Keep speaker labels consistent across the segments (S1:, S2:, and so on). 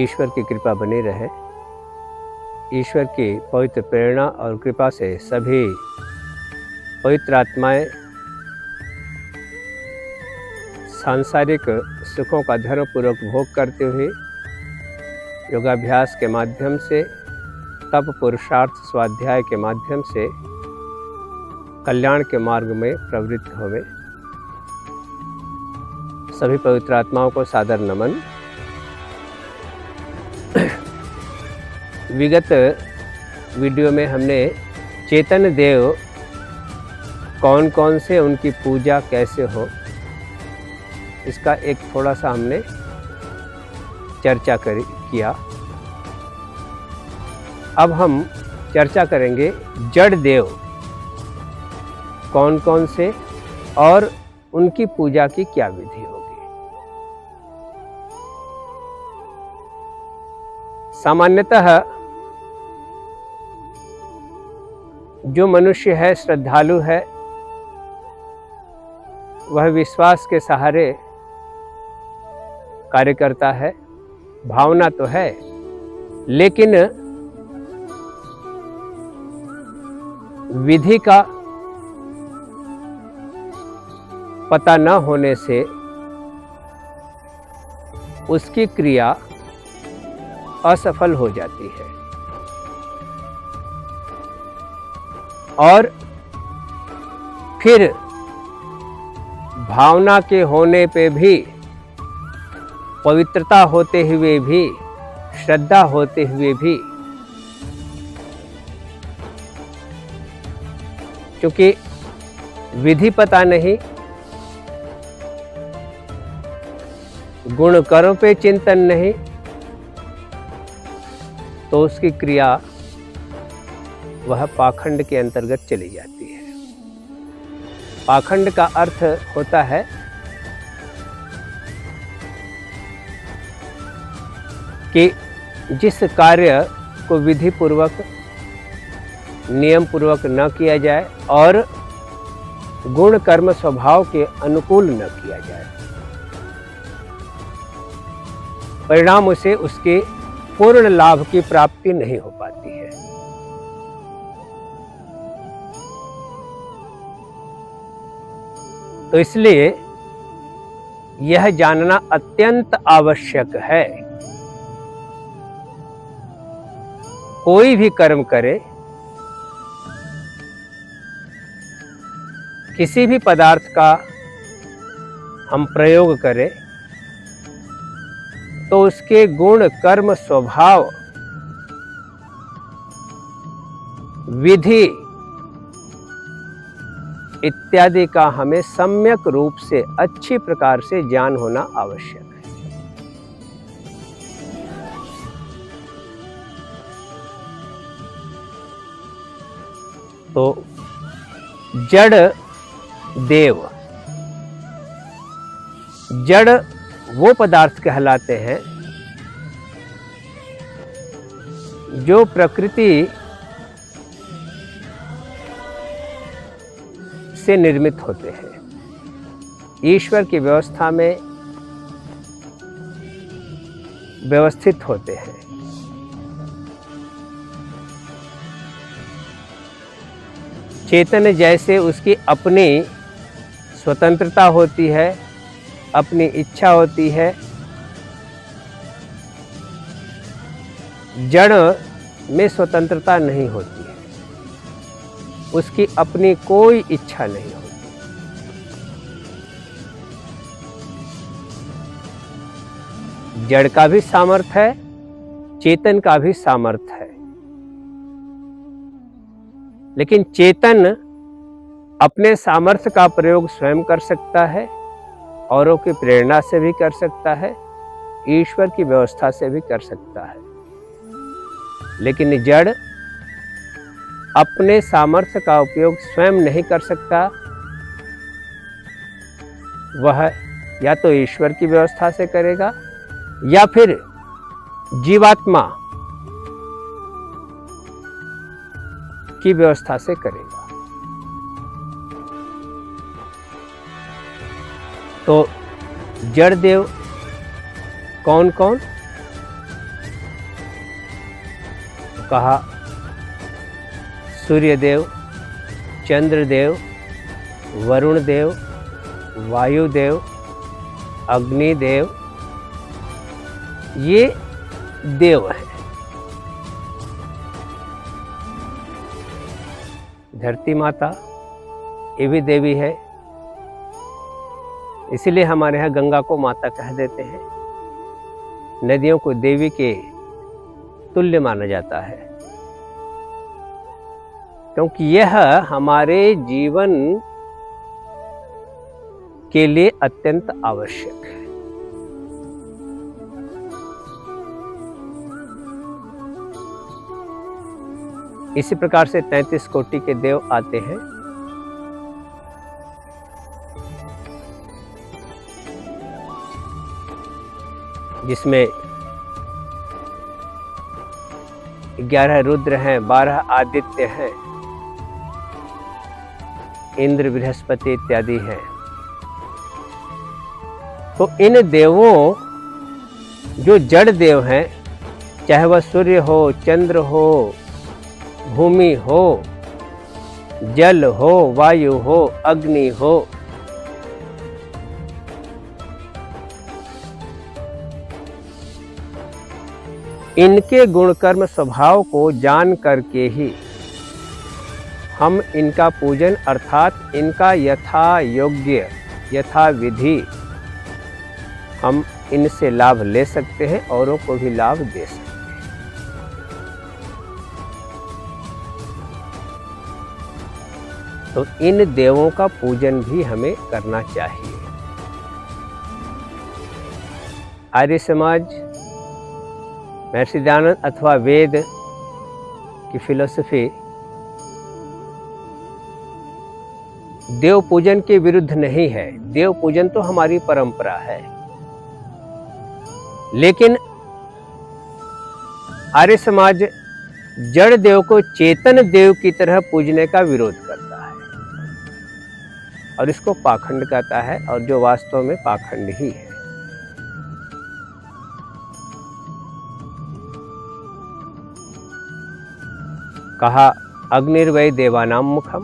S1: ईश्वर की कृपा बनी रहे। ईश्वर की पवित्र प्रेरणा और कृपा से सभी पवित्र आत्माएं सांसारिक सुखों का धर्मपूर्वक भोग करते हुए योगाभ्यास के माध्यम से, तप पुरुषार्थ स्वाध्याय के माध्यम से कल्याण के मार्ग में प्रवृत्त होवे। सभी पवित्र आत्माओं को सादर नमन। विगत वीडियो में हमने चैतन्य देव कौन कौन से, उनकी पूजा कैसे हो, इसका एक थोड़ा सा हमने चर्चा किया। अब हम चर्चा करेंगे जड़ देव कौन कौन से और उनकी पूजा की क्या विधि होगी। सामान्यतः जो मनुष्य है, श्रद्धालु है, वह विश्वास के सहारे कार्य करता है। भावना तो है, लेकिन विधि का पता न होने से उसकी क्रिया असफल हो जाती है और फिर भावना के होने पे भी, पवित्रता होते हुए भी, श्रद्धा होते हुए भी, क्योंकि विधि पता नहीं, गुण कर्म पे चिंतन नहीं, तो उसकी क्रिया वह पाखंड के अंतर्गत चली जाती है। पाखंड का अर्थ होता है कि जिस कार्य को विधि पूर्वक, नियम पूर्वक न किया जाए और गुण कर्म स्वभाव के अनुकूल न किया जाए, परिणाम उसे उसके पूर्ण लाभ की प्राप्ति नहीं हो पाती है। तो इसलिए यह जानना अत्यंत आवश्यक है। कोई भी कर्म करे, किसी भी पदार्थ का हम प्रयोग करें, तो उसके गुण कर्म स्वभाव विधि इत्यादि का हमें सम्यक रूप से, अच्छी प्रकार से ज्ञान होना आवश्यक है। तो जड़ देव, जड़ वो पदार्थ कहलाते हैं जो प्रकृति से निर्मित होते हैं, ईश्वर की व्यवस्था में व्यवस्थित होते हैं। चैतन्य जैसे उसकी अपनी स्वतंत्रता होती है, अपनी इच्छा होती है, जड़ में स्वतंत्रता नहीं होती है, उसकी अपनी कोई इच्छा नहीं होती। जड़ का भी सामर्थ्य है, चेतन का भी सामर्थ्य है, लेकिन चेतन अपने सामर्थ्य का प्रयोग स्वयं कर सकता है, औरों की प्रेरणा से भी कर सकता है, ईश्वर की व्यवस्था से भी कर सकता है। लेकिन जड़ अपने सामर्थ्य का उपयोग स्वयं नहीं कर सकता, वह या तो ईश्वर की व्यवस्था से करेगा या फिर जीवात्मा की व्यवस्था से करेगा। तो जड़ देव कौन कौन? कहा सूर्यदेव, चंद्रदेव, वरुण देव, वायुदेव, अग्निदेव, ये देव हैं। धरती माता ये भी देवी है, इसीलिए हमारे यहाँ गंगा को माता कह देते हैं। नदियों को देवी के तुल्य माना जाता है, क्योंकि यह हमारे जीवन के लिए अत्यंत आवश्यक है। इसी प्रकार से 33 कोटि के देव आते हैं। जिसमें 11 रुद्र हैं, 12 आदित्य हैं, इंद्र, बृहस्पति इत्यादि हैं। तो इन देवों, जो जड़ देव हैं, चाहे वह सूर्य हो, चंद्र हो, भूमि हो, जल हो, वायु हो, अग्नि हो, इनके गुण कर्म स्वभाव को जान करके ही हम इनका पूजन अर्थात इनका यथा योग्य, यथा विधि हम इनसे लाभ ले सकते हैं, औरों को भी लाभ दे सकते हैं। तो इन देवों का पूजन भी हमें करना चाहिए। आर्य समाज महर्षि दयानंद अथवा वेद की फिलॉसफी देव पूजन के विरुद्ध नहीं है। देव पूजन तो हमारी परंपरा है, लेकिन आर्य समाज जड़ देव को चेतन देव की तरह पूजने का विरोध करता है और इसको पाखंड कहता है, और जो वास्तव में पाखंड ही है। कहा अग्निर्वै देवानाम मुखम,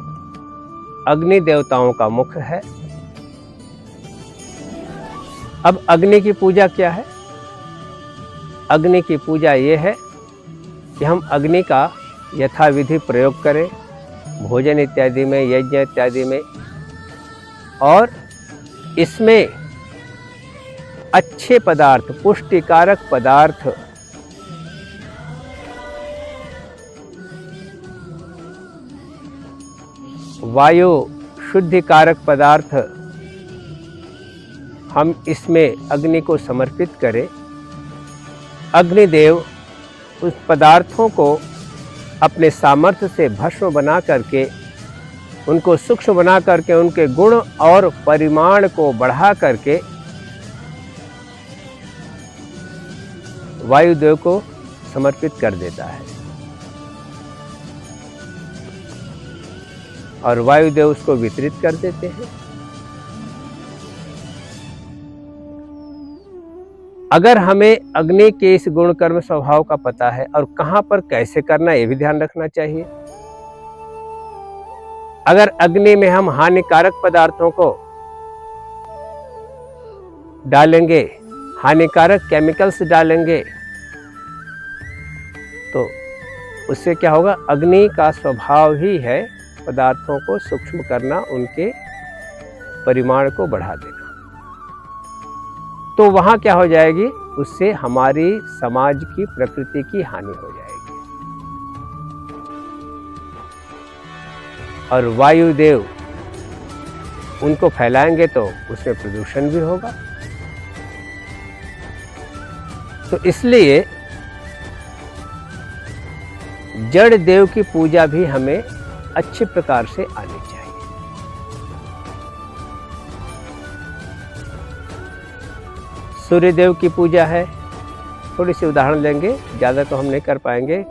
S1: अग्नि देवताओं का मुख है। अब अग्नि की पूजा क्या है? अग्नि की पूजा ये है कि हम अग्नि का यथाविधि प्रयोग करें, भोजन इत्यादि में, यज्ञ इत्यादि में, और इसमें अच्छे पदार्थ, पुष्टिकारक पदार्थ, वायु शुद्धिकारक पदार्थ हम इसमें अग्नि को समर्पित करें। अग्निदेव उस पदार्थों को अपने सामर्थ्य से भस्म बना करके, उनको सूक्ष्म बना करके, उनके गुण और परिमाण को बढ़ा करके वायुदेव को समर्पित कर देता है, और वायुदेव उसको वितरित कर देते हैं। अगर हमें अग्नि के इस गुण कर्म स्वभाव का पता है और कहां पर कैसे करना, यह भी ध्यान रखना चाहिए। अगर अग्नि में हम हानिकारक पदार्थों को डालेंगे, हानिकारक केमिकल्स डालेंगे, तो उससे क्या होगा? अग्नि का स्वभाव ही है पदार्थों को सूक्ष्म करना, उनके परिमाण को बढ़ा देना। तो वहां क्या हो जाएगी? उससे हमारी समाज की, प्रकृति की हानि हो जाएगी। और वायुदेव उनको फैलाएंगे तो उसमें प्रदूषण भी होगा। तो इसलिए जड़ देव की पूजा भी हमें अच्छे प्रकार से आनी चाहिए। सूर्यदेव की पूजा है, थोड़ी सी उदाहरण लेंगे, ज़्यादा तो हम नहीं कर पाएंगे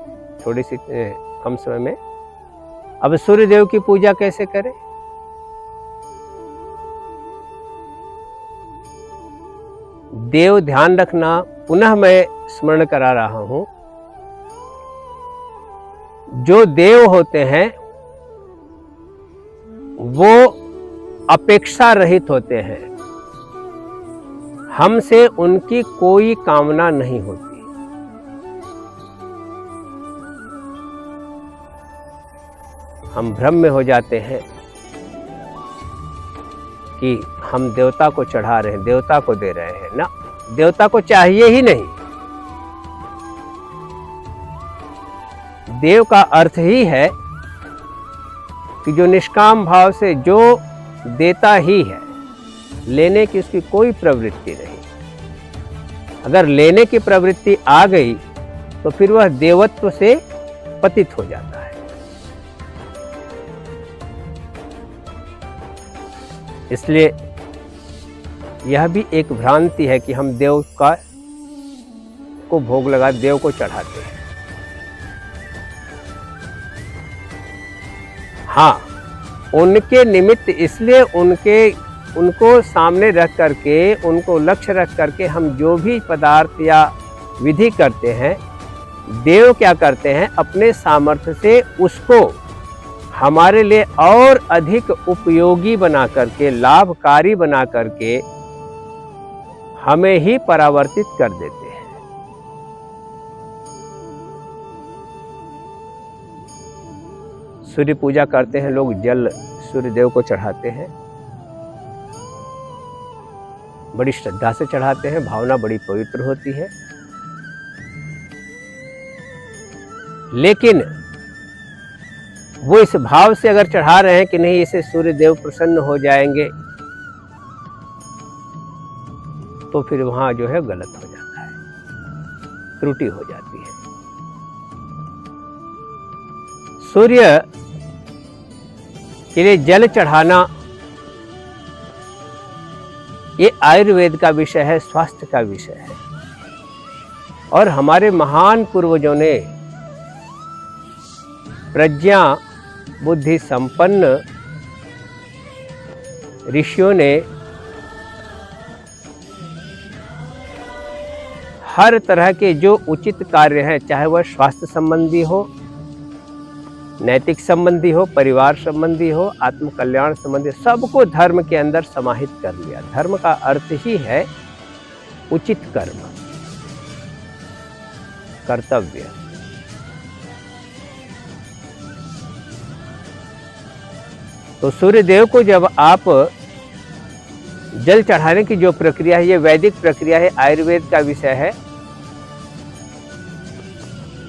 S1: थोड़ी सी कम समय में। अब सूर्यदेव की पूजा कैसे करें? देव ध्यान रखना, पुनः मैं स्मरण करा रहा हूं जो देव होते हैं वो अपेक्षा रहित होते हैं, हमसे उनकी कोई कामना नहीं होती। हम भ्रम में हो जाते हैं कि हम देवता को चढ़ा रहे हैं, देवता को दे रहे हैं ना, देवता को चाहिए ही नहीं। देव का अर्थ ही है कि जो निष्काम भाव से जो देता ही है, लेने की उसकी कोई प्रवृत्ति नहीं। अगर लेने की प्रवृत्ति आ गई तो फिर वह देवत्व से पतित हो जाता है। इसलिए यह भी एक भ्रांति है कि हम देव को भोग लगा, देव को चढ़ाते हैं। हाँ, उनके निमित्त इसलिए उनको सामने रख करके, उनको लक्ष्य रख करके हम जो भी पदार्थ या विधि करते हैं, देव क्या करते हैं, अपने सामर्थ्य से उसको हमारे लिए और अधिक उपयोगी बना करके, लाभकारी बना करके हमें ही परावर्तित कर देते हैं। सूर्य पूजा करते हैं लोग, जल सूर्य देव को चढ़ाते हैं, बड़ी श्रद्धा से चढ़ाते हैं, भावना बड़ी पवित्र होती है। लेकिन वो इस भाव से अगर चढ़ा रहे हैं कि नहीं, इसे सूर्य देव प्रसन्न हो जाएंगे, तो फिर वहां जो है गलत हो जाता है, त्रुटि हो जाती है। सूर्य के लिए जल चढ़ाना ये आयुर्वेद का विषय है, स्वास्थ्य का विषय है। और हमारे महान पूर्वजों ने, प्रज्ञा बुद्धि संपन्न ऋषियों ने हर तरह के जो उचित कार्य हैं, चाहे वह स्वास्थ्य संबंधी हो, नैतिक संबंधी हो, परिवार संबंधी हो, आत्म कल्याण संबंधी, सबको धर्म के अंदर समाहित कर लिया। धर्म का अर्थ ही है उचित कर्म, कर्तव्य। तो सूर्य देव को जब आप जल चढ़ाने की जो प्रक्रिया है, ये वैदिक प्रक्रिया है, आयुर्वेद का विषय है।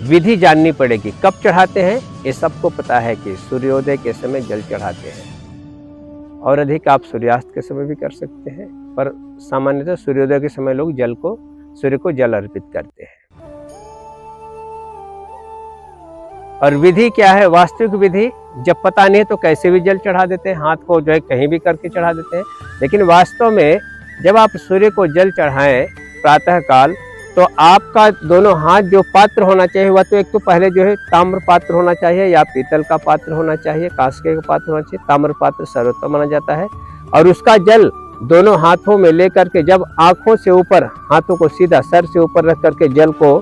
S1: विधि जाननी पड़ेगी, कब चढ़ाते हैं ये सबको पता है कि सूर्योदय के समय जल चढ़ाते हैं, और अधिक आप सूर्यास्त के समय भी कर सकते हैं, पर सामान्यतः सूर्योदय के समय लोग सूर्य को जल अर्पित करते हैं। और विधि क्या है, वास्तविक विधि जब पता नहीं है तो कैसे भी जल चढ़ा देते हैं, हाथ को जो है कहीं भी करके चढ़ा देते हैं। लेकिन वास्तव में जब आप सूर्य को जल चढ़ाएं प्रातः काल, तो आपका दोनों हाथ जो पात्र होना चाहिए, वह तो एक तो पहले जो है ताम्र पात्र होना चाहिए या पीतल का पात्र होना चाहिए, कांस्य का पात्र होना चाहिए। ताम्र पात्र सर्वोत्तम माना जाता है। और उसका जल दोनों हाथों में लेकर के, जब आंखों से ऊपर, हाथों को सीधा सर से ऊपर रख करके जल को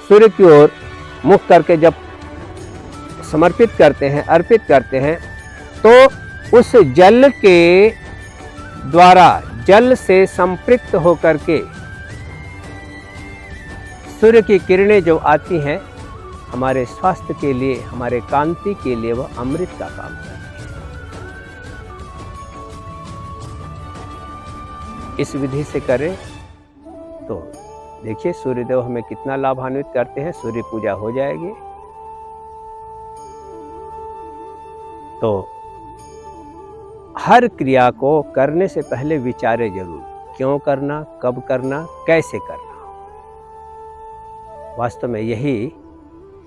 S1: सूर्य की ओर मुख करके जब समर्पित करते हैं, अर्पित करते हैं, तो उस जल के द्वारा, जल से संपृक्त होकर के सूर्य की किरणें जो आती हैं, हमारे स्वास्थ्य के लिए, हमारे कांति के लिए वह अमृत का काम करती है। इस विधि से करें तो देखिए सूर्यदेव हमें कितना लाभान्वित करते हैं। सूर्य पूजा हो जाएगी। तो हर क्रिया को करने से पहले विचारे जरूर, क्यों करना, कब करना, कैसे करना। वास्तव में यही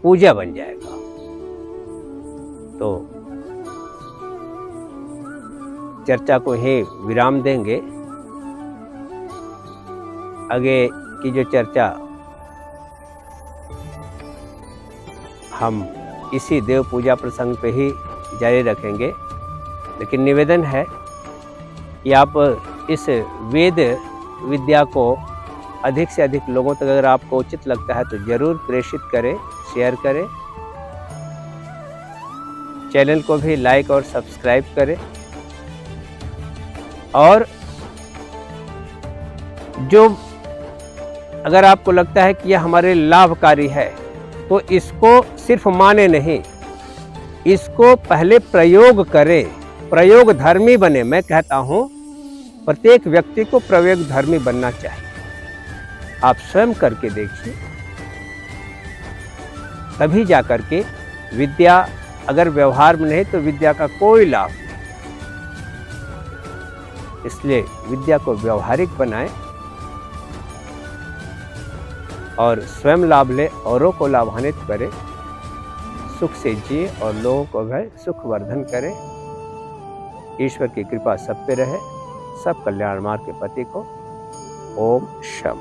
S1: पूजा बन जाएगा। तो चर्चा को ही विराम देंगे। आगे की जो चर्चा हम इसी देव पूजा प्रसंग पे ही जारी रखेंगे। लेकिन निवेदन है कि आप इस वेद विद्या को अधिक से अधिक लोगों तक, अगर आपको उचित लगता है तो जरूर प्रेषित करें, शेयर करें। चैनल को भी लाइक और सब्सक्राइब करें। और जो अगर आपको लगता है कि यह हमारे लाभकारी है तो इसको सिर्फ माने नहीं, इसको पहले प्रयोग करें, प्रयोग धर्मी बने। मैं कहता हूं प्रत्येक व्यक्ति को प्रयोग धर्मी बनना चाहिए। आप स्वयं करके देखिए, तभी जाकर के विद्या, अगर व्यवहार में नहीं तो विद्या का कोई लाभ नहीं। इसलिए विद्या को व्यवहारिक बनाएं और स्वयं लाभ ले, औरों को लाभान्वित करें, सुख से जिए और लोगों को भी सुख वर्धन करें। ईश्वर की कृपा सब पे रहे। सब कल्याण मार्ग के पति को ओम शम।